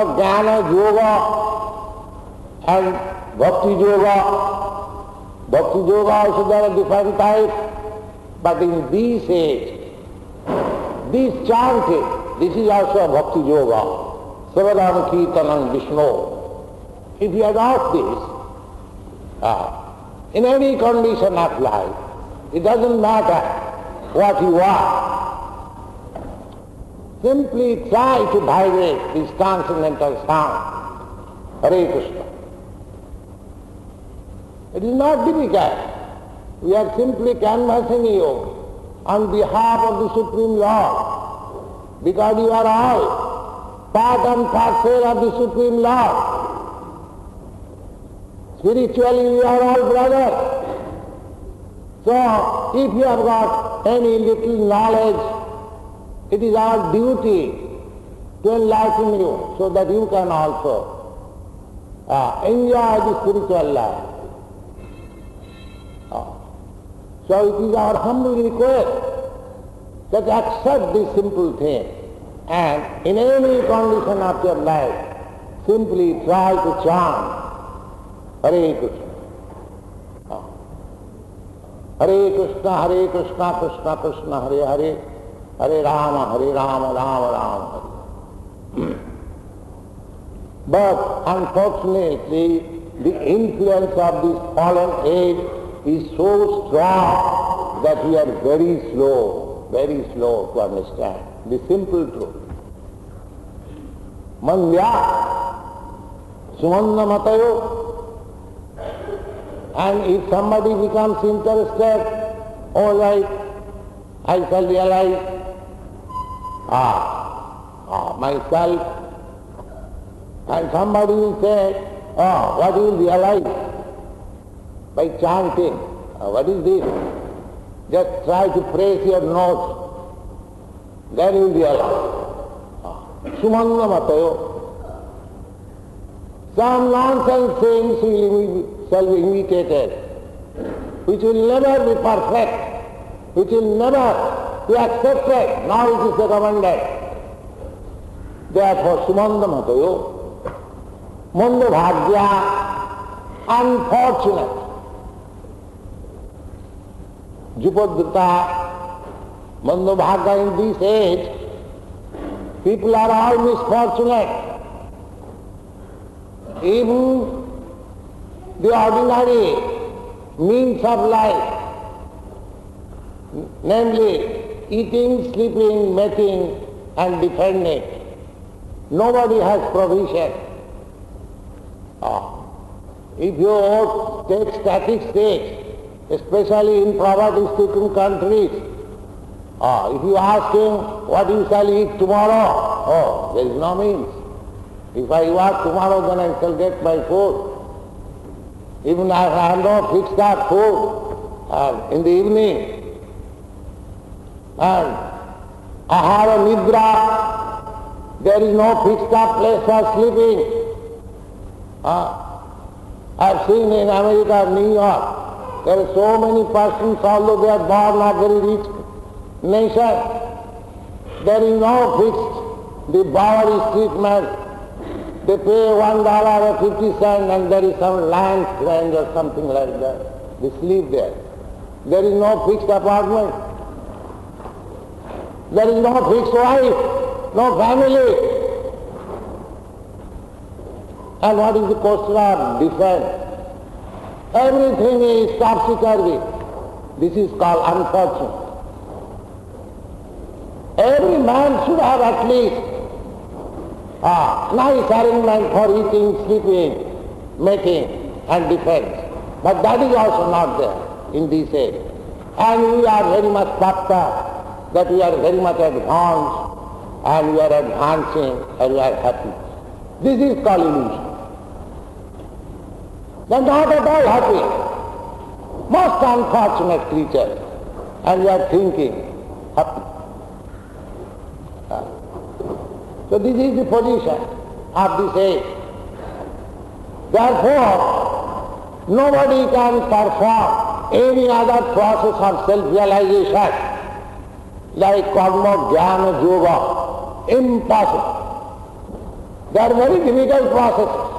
Jnana Yoga and Bhakti Yoga. Bhakti Yoga also there are different types, but in this age, this chanting, this is also a Bhakti Yoga. Savadam Kirtanam Vishnu. If you adopt this, in any condition of life, it doesn't matter what you are. Simply try to vibrate this transcendental sound. Hare Krishna. It is not difficult. We are simply canvassing you on behalf of the Supreme Lord, because you are all part and parcel of the Supreme Lord. Spiritually we are all brothers. So if you have got any little knowledge, it is our duty to enlighten you so that you can also enjoy the spiritual life. So it is our humble request that accept this simple thing, and in any condition of your life, simply try to chant Hare Krishna. Hare Krishna, Krishna Krishna, Hare Hare, Hare Rama, Rama Rama, Hare. But unfortunately, the influence of this fallen age is so strong that we are very slow to understand the simple truth. Mandya, Sumanna Matayo. And if somebody becomes interested, all right, I shall realize myself. And somebody will say, what you will realize? By chanting. What is this? Just try to praise your nose. Then you will realize. Sumanna Matayo. Some nonsense things shall be imitated, which will never be perfect, which will never be accepted, nor it is recommended. Therefore, Sumanda Matayo, Manda Bhagya, unfortunate. Jupadrita, Manda Bhagya in this age, people are all misfortunate. Even the ordinary means of life, namely eating, sleeping, mating and defending, nobody has provision. If you take statistics, especially in poverty-stricken countries, if you ask him what you shall eat tomorrow, there is no means. If I work tomorrow, then I shall get my food. Even I have no fixed up food in the evening. And I have a nidra, there is no fixed up place for sleeping. I have seen in America, New York, there are so many persons, although they are born of very rich nation, there is no fixed. The Bowery street man, they pay $1.50 and there is some land rent or something like that. They sleep there. There is no fixed apartment. There is no fixed wife, no family. And what is the question of defense? Everything is topsy-turvy. This is called unfortunate. Every man should have at least nice arrangement for eating, sleeping, mating and defense. But that is also not there in this age. And we are very much puffed up that we are very much advanced and we are advancing and we are happy. This is called illusion. They are not at all happy. Most unfortunate creatures. And we are thinking happy. So this is the position of this age. Therefore, nobody can perform any other process of self-realization like karma, jnana, yoga. Impossible. They are very difficult processes.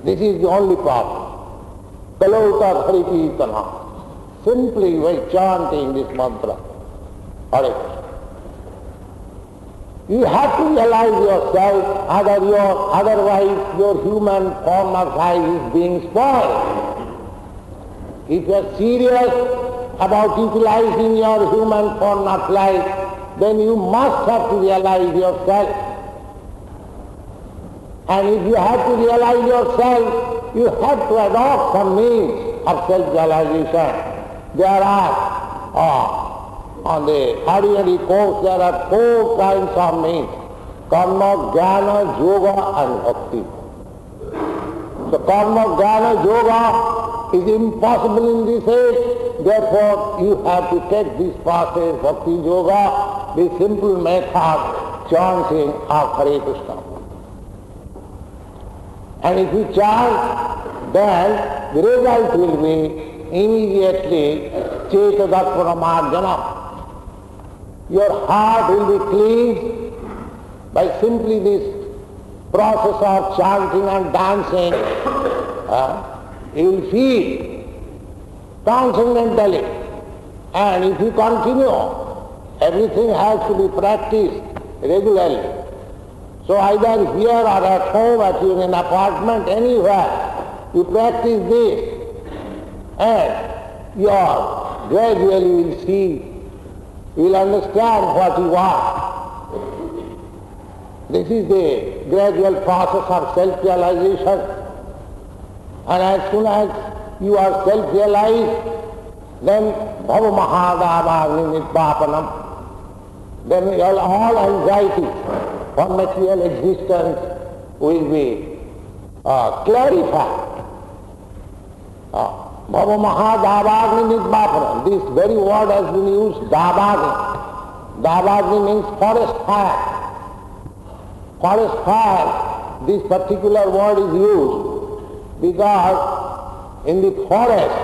This is the only problem. Kalauta Harikirtana. Simply by chanting this mantra. Hare Krishna. You have to realize yourself, otherwise your human form of life is being spoiled. If you are serious about utilizing your human form of life, then you must have to realize yourself. And if you have to realize yourself, you have to adopt some means of self-realization. There are, on the ordinary course, there are 4 kinds of means: karma, jnana, yoga and bhakti. So karma, jnana, yoga is impossible in this age, therefore you have to take this process, bhakti yoga, the simple method, chanting of Hare Krishna. And if you chant, then the result will be immediately cetadattva marjana. Your heart will be cleansed by simply this process of chanting and dancing. You will feel transcendentally. And if you continue, everything has to be practiced regularly. So either here or at home, at your in apartment, anywhere, you practice this, and you gradually will see, you will understand what you are. This is the gradual process of self-realization. And as soon as you are self-realized, then bhava mahadava nidvapanam. Then all anxiety for material existence will be clarified. Bhava mahadavagni nidvapanam. This very word has been used, davagni. Davagni means forest fire. Forest fire, this particular word is used because in the forest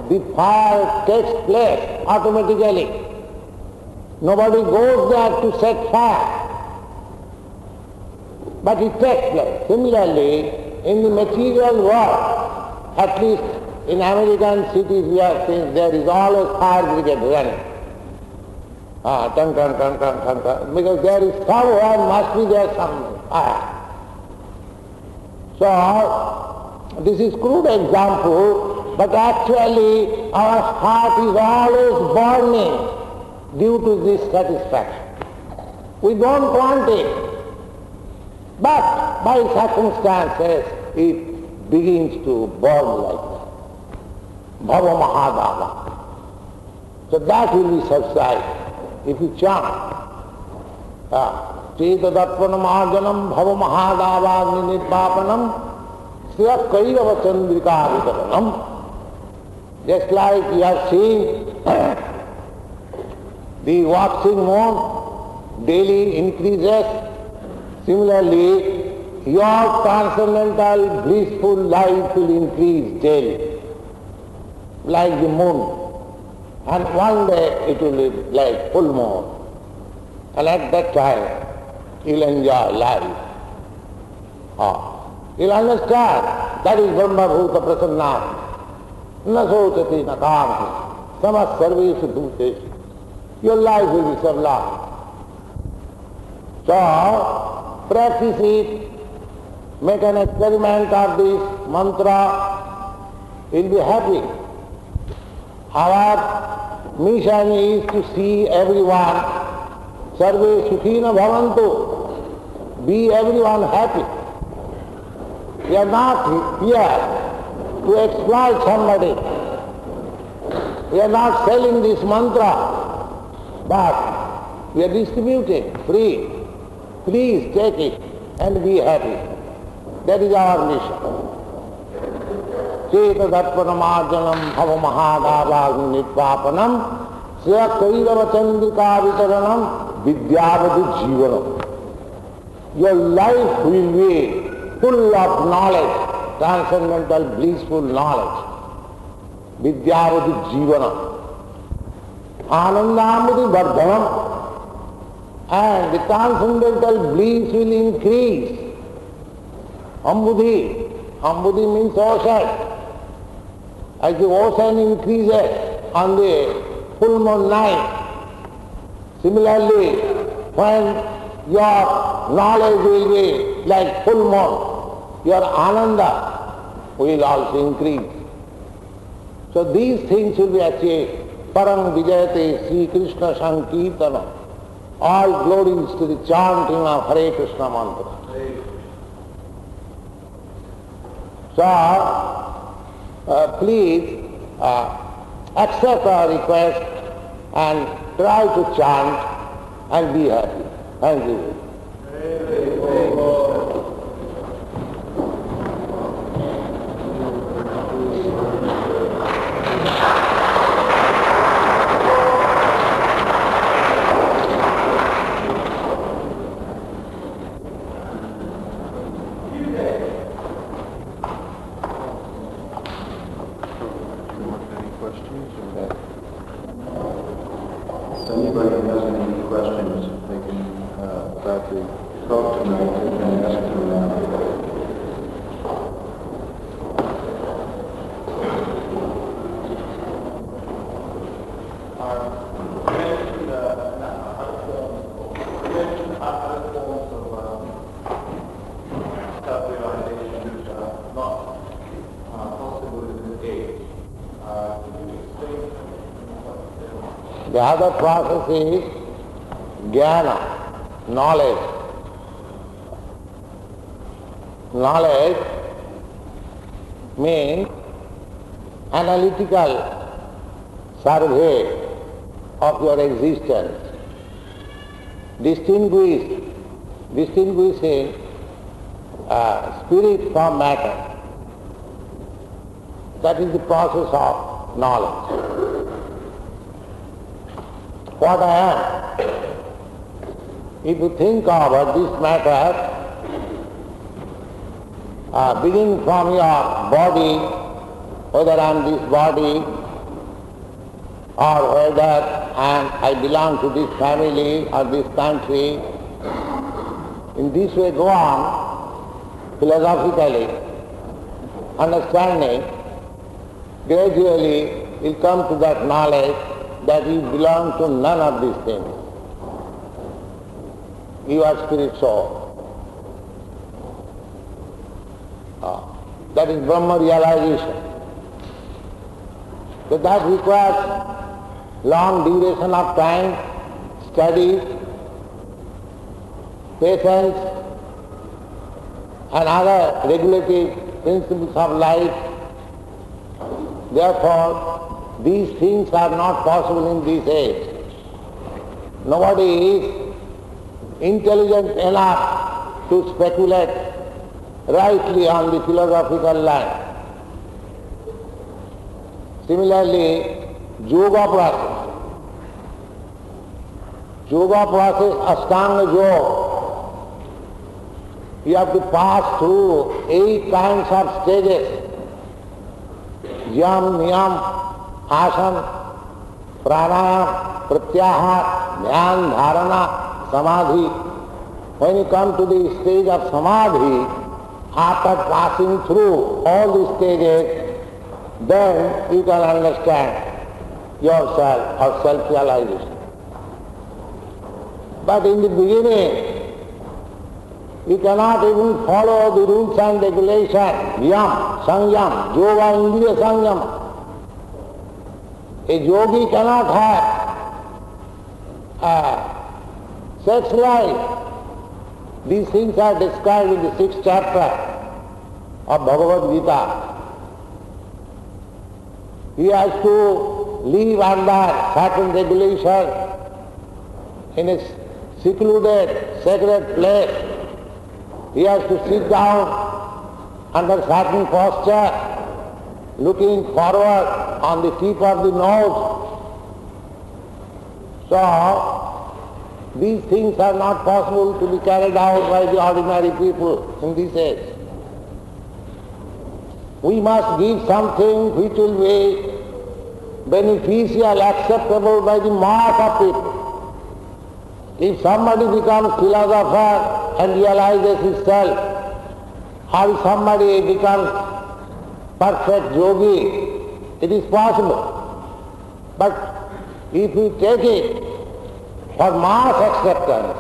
the fire takes place automatically. Nobody goes there to set fire, but it takes place. Similarly, in the material world, at least in American cities we have seen there is always fire brigade running. Because there is somewhere must be there some fire. So, this is crude example, but actually our heart is always burning due to this satisfaction. We don't want it, but by circumstances it begins to burn like that. Bhava mahadava. So that will be subsided. If you chant, cetadattva marjanam bhava mahadavagni nidvapanam sriya kairava chandrika vitaranam. Just like you have seen the waxing moon daily increases, similarly your transcendental blissful life will increase daily, like the moon. And one day it will be like full moon. And at that time you'll enjoy life. You'll understand that is Brahma Bhuta Prasannam. Na sochati na kamti. Samas sarveshu bhuteshu. Your life will be sublime. So practice it. Make an experiment of this mantra. You'll be happy. Our mission is to see everyone, sarve sukhina bhavantu, be everyone happy. We are not here to exploit somebody. We are not selling this mantra, but we are distributing free. Please take it and be happy. That is our mission. Cetadattva marjanam bhava mahadavagni nidvapanam sriya kairava chandrika vitaranam vidyavadi jivanam. Your life will be full of knowledge, transcendental blissful knowledge. Vidyavadi jivanam. Anandamudi vardhanam. and the transcendental bliss will increase. Ambudhi. Ambudhi means ocean. As the ocean increases on the full moon night, similarly, when your knowledge will be like full moon, your ananda will also increase. So these things will be achieved. Param Vijayate Sri Krishna Sankirtana. All glories to the chanting of Hare Krishna mantra. So, please accept our request and try to chant and be happy. Thank you. The other process is jnana, knowledge. Knowledge means analytical survey of your existence, distinguishing spirit from matter. That is the process of knowledge. What I am. If you think about this matter, begin from your body, whether I am this body or whether I belong to this family or this country, in this way go on philosophically, understanding, gradually will come to that knowledge that you belong to none of these things. You are spirit soul. That is Brahma realization. So that requires long duration of time, study, patience, and other regulative principles of life. Therefore, these things are not possible in this age. Nobody is intelligent enough to speculate rightly on the philosophical line. Similarly, yoga process. Yoga process, Ashtanga Yoga. You have to pass through 8 kinds of stages. Yam, Niyam, Asana, Pranayam, Pratyahar, Dhyan, Dharana, Samadhi. When you come to the stage of Samadhi, after passing through all the stages, then you can understand yourself or self-realization. But in the beginning, you cannot even follow the rules and regulations. Yam, Sangyam, Yoga, Indriya Sangyam. A yogi cannot have sex life. These things are described in the 6th chapter of Bhagavad Gita. He has to live under certain regulations in a secluded, sacred place. He has to sit down under certain posture, looking forward on the tip of the nose. So, these things are not possible to be carried out by the ordinary people in this age. We must give something which will be beneficial, acceptable by the mass of people. If somebody becomes philosopher and realizes himself, or if somebody becomes perfect yogi, it is possible. But if we take it for mass acceptance,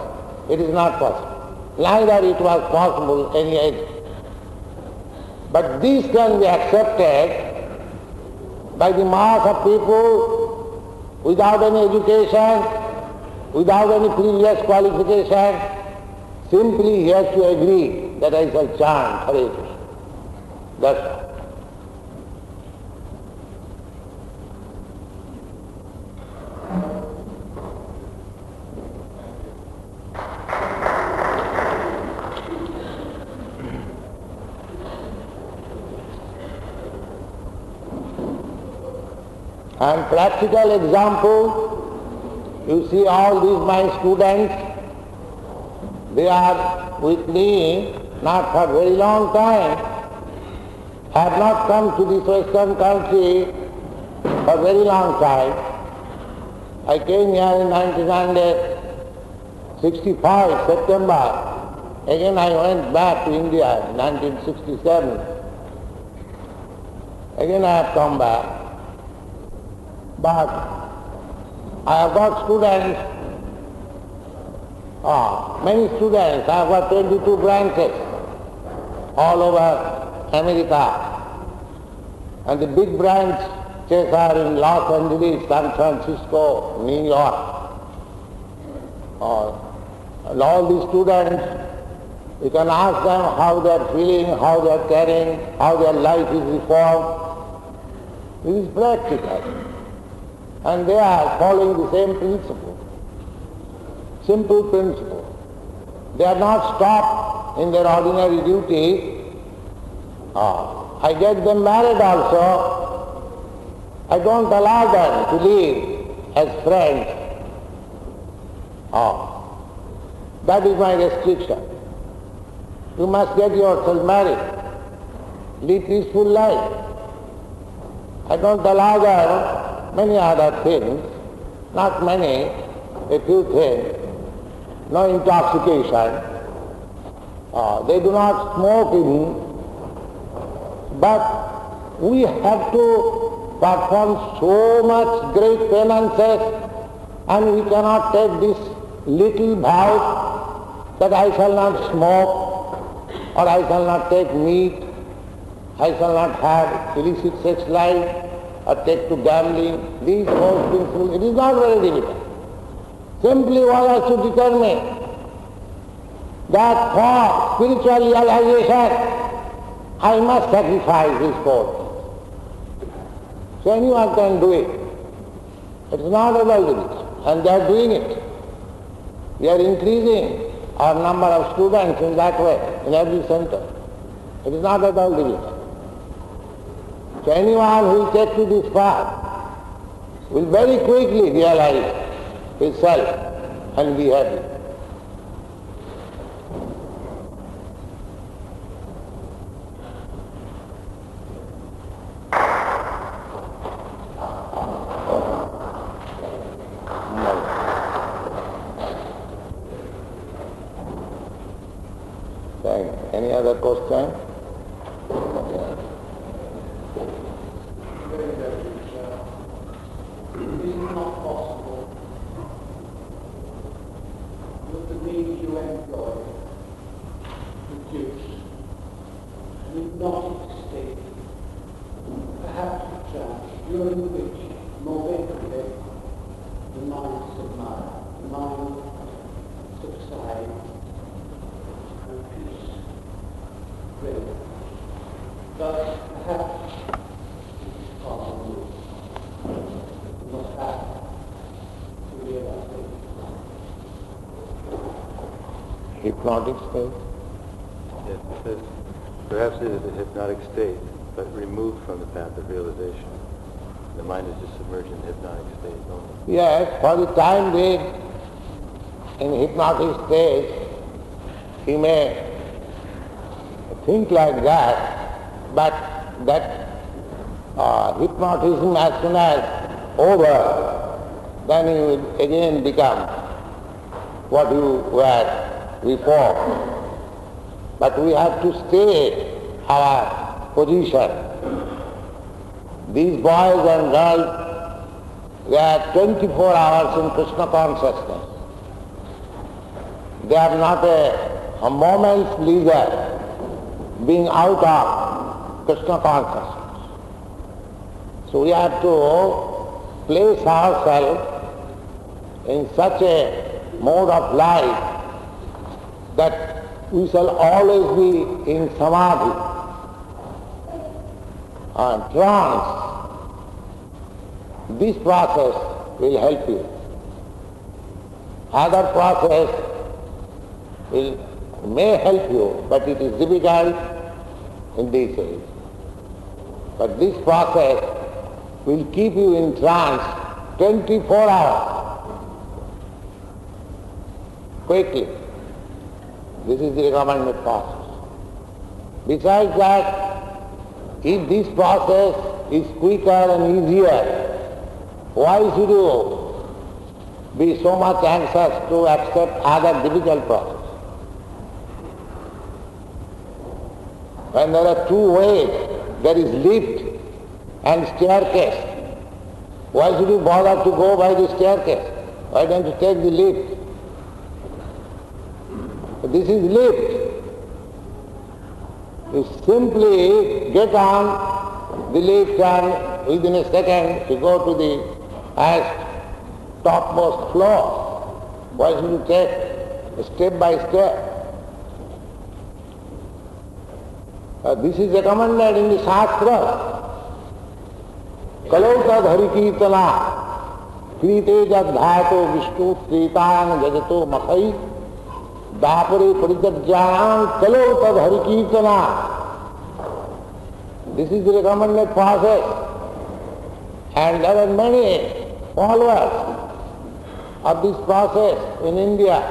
it is not possible. Neither it was possible any age. But this can be accepted by the mass of people without any education, without any previous qualification. Simply he has to agree that I shall chant Hare Krishna. That's all. And practical example, you see all these my students, they are with me not for very long time, have not come to this Western country for very long time. I came here in 1965, September. Again I went back to India in 1967. Again I have come back. But I have got students, many students. I have got 22 branches all over America. And the big branches are in Los Angeles, San Francisco, New York. And all these students, you can ask them how they are feeling, how they are caring, how their life is reformed. This is practical. And they are following the same principle, simple principle. They are not stopped in their ordinary duty. I get them married also. I don't allow them to live as friends. That is my restriction. You must get yourself married, lead peaceful life. I don't allow them many other things, not many, a few things, no intoxication. They do not smoke even, but we have to perform so much great penances, and we cannot take this little vow that I shall not smoke, or I shall not take meat, I shall not have illicit sex life, or take to gambling. These whole things, it is not very difficult. Simply one has to determine that for spiritual realization, I must sacrifice these four things. So anyone can do it. It is not at all difficult. And they are doing it. We are increasing our number of students in that way, in every center. It is not at all difficult. So anyone who will take to this path will very quickly realize himself and be happy. Any other question? Hypnotic state? Yes, it says, perhaps it is a hypnotic state, but removed from the path of realization. The mind is just submerged in hypnotic state only. Yes, for the time being, in hypnotic state, he may think like that, but that hypnotism as soon as over, then he will again become what you were before. But we have to stay our position. These boys and girls, they are 24 hours in Krishna consciousness. They are not a moment's leisure being out of Krishna consciousness. So we have to place ourselves in such a mode of life that we shall always be in samadhi and trance. This process will help you. Other process may help you, but it is difficult in this age. But this process will keep you in trance 24 hours, quickly. This is the recommended process. Besides that, if this process is quicker and easier, why should you be so much anxious to accept other difficult process? When there are two ways, there is lift and staircase. Why should you bother to go by the staircase? Why don't you take the lift? This is lift. You simply get on the lift and within a second you go to the highest, topmost floor. Why should you take step by step? This is recommended in the Shastra. Kalauta dhari kirtana, krite jadhato vishnu tritan jajato makai, dapare parijajjan kalauta dhari kirtana. This is the recommended process. And there are many followers of this process in India,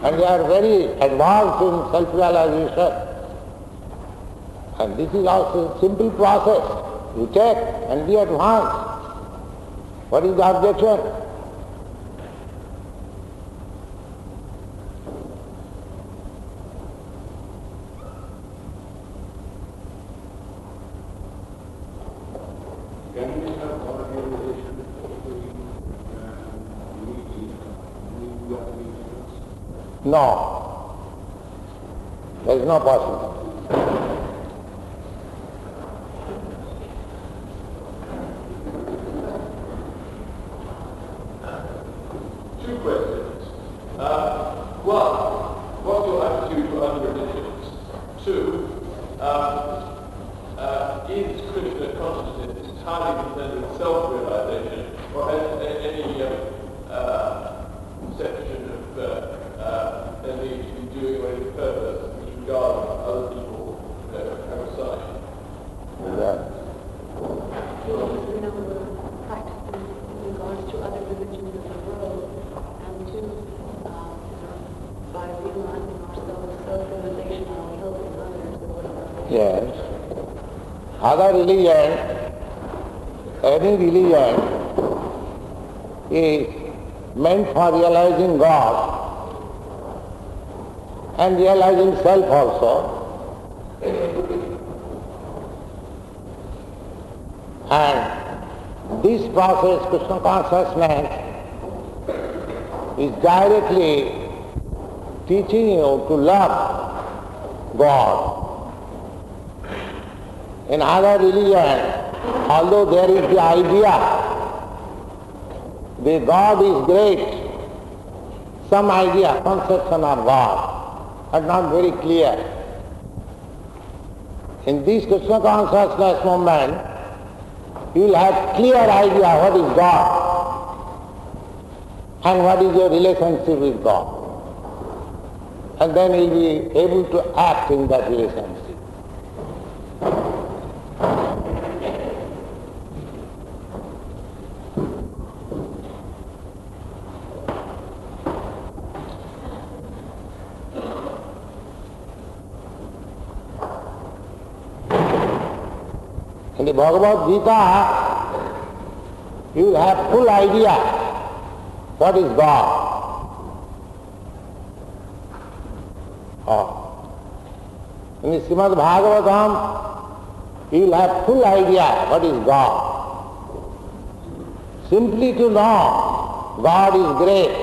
and they are very advanced in self-realization. And this is also a simple process. You take and be advanced. What is the objection? Can we have all realization No. There is no possibility. Two questions. One, what's your attitude to other religions? Two, is Krishna consciousness entirely dependent on self-realization, or has any section of there needs to be doing away with purpose with regard to other people outside? Yeah. Practices in regards to other religions of the world, and to by realizing ourselves, self-realization and helping others. Yes. Other religion, any religion is meant for realizing God and realizing self also. And this process, Krishna consciousness, is directly teaching you to love God. In other religion, although there is the idea that God is great, some idea, conception of God, are not very clear. In this Krishna consciousness movement, you will have clear idea what is God and what is your relationship with God. And then you will be able to act in that relationship. In the Bhagavad Gita, you will have full idea what is God. In the Srimad Bhagavatam, you will have full idea what is God. Simply to know God is great,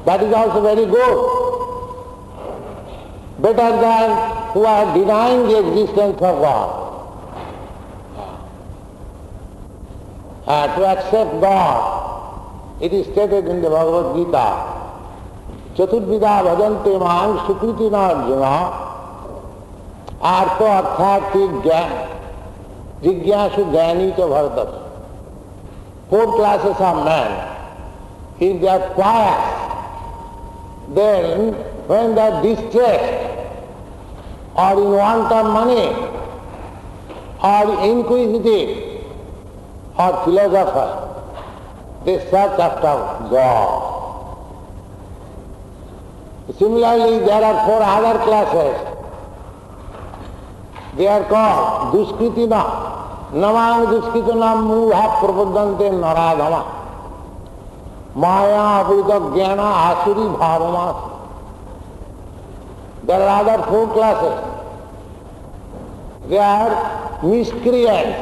that is also very good. Better than who are denying the existence of God. To accept God, it is stated in the Bhagavad Gita, Chaturvida bhajante maam sukritina arjuna artho arthati jigyasu jnani cha bharata. 4 classes of men. If they are pious, then when they are distressed or in want of money or inquisitive or philosopher, they search after God. Similarly, there are 4 other classes. They are called Duskritina, Namang Duskritina Mudha Prabodante Naradhama, Maya Abrita Jnana Asuri Bhavamas. There are other 4 classes. They are miscreants,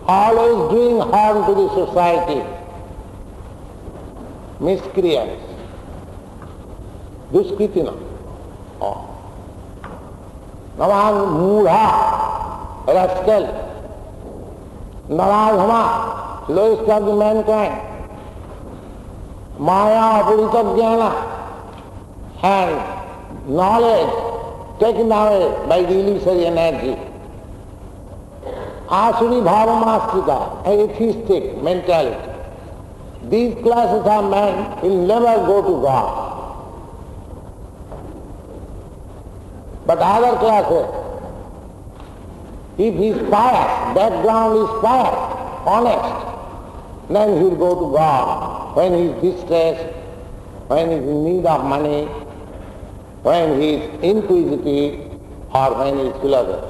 always doing harm to the society. Miscreants. Duskritina. Namang Mudha, rascal. Naradhama, lowest of the mankind. Maya Apurita Jnana, and knowledge taken away by the illusory energy. Asuri Bhavamastrita, atheistic mentality. These classes of men will never go to God. But other classes, if he is pious, background is pious, honest, then he will go to God when he is distressed, when he is in need of money, when he is inquisitive, or when he is philosopher.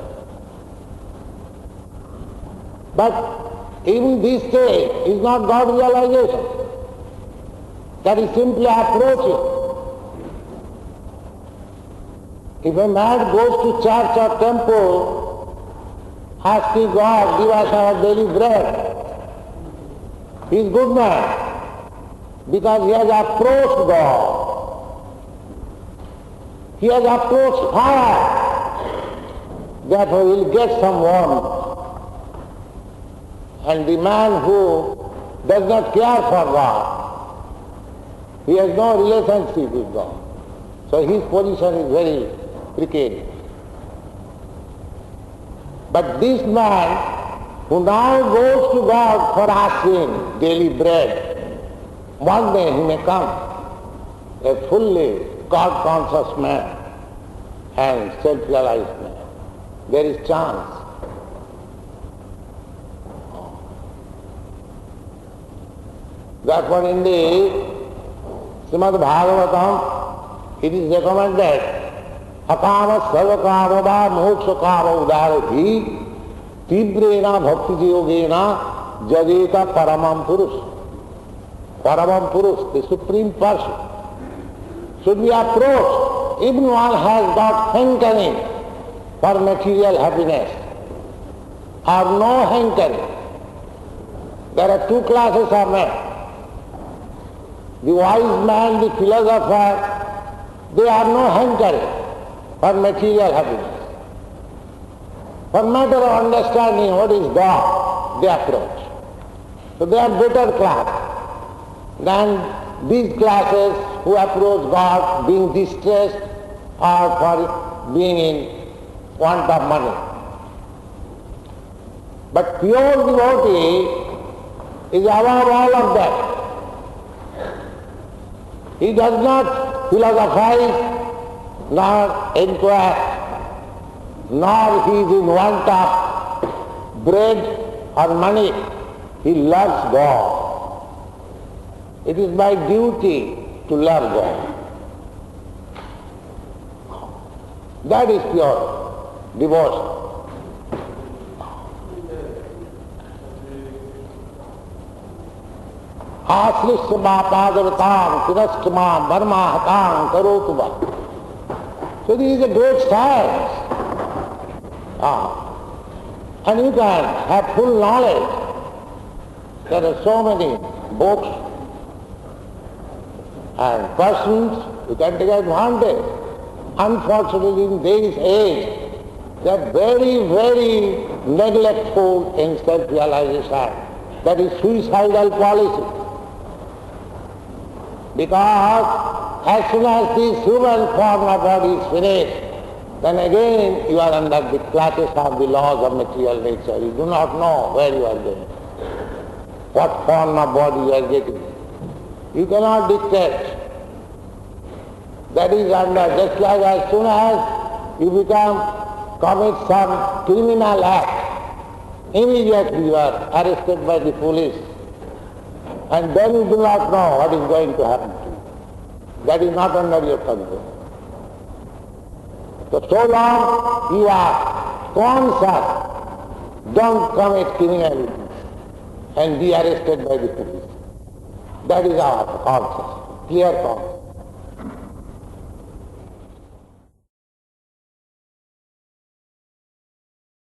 But even this stage is not God realization. That is simply approaching. If a man goes to church or temple, asking God, give us our daily bread, he is a good man, because he has approached God. He has approached fire, therefore he will get some warmth. And the man who does not care for God, he has no relationship with God. So his position is very precarious. But this man who now goes to God for asking daily bread, one day he may come a fully God-conscious man and self-realized man. There is chance. Therefore in the Srimad Bhagavatam, it is recommended akama sarvakama va mokshakama udarati tibrena bhakti yogena jadeta paramam purush. Paramam purush, the supreme person, should be approached. Even one has got hankering for material happiness or no hankering. There are 2 classes of men. The wise man, the philosopher, they have no hankering for material happiness. For matter of understanding what is God, they approach. So they are better class than these classes who approach God being distressed or for being in want of money. But pure devotee is above all of that. He does not philosophize, nor inquire, nor he is in want of bread or money. He loves God. It is my duty to love God. That is pure devotion. Aslisya ma padavatam tirastamam varma hatam karotuva. So this is a great science. And you can have full knowledge. There are so many books and persons who can take advantage. Unfortunately, in this age, they are very, very neglectful in self-realization. That is suicidal policy. Because as soon as this human form of body is finished, then again you are under the clutches of the laws of material nature. You do not know where you are going, what form of body you are getting. You cannot dictate. That is under, just like as soon as you commit some criminal act, immediately you are arrested by the police. And then you do not know what is going to happen to you. That is not under your control. So long you are conscious, don't commit criminality and be arrested by the police. That is our conscience, clear conscience.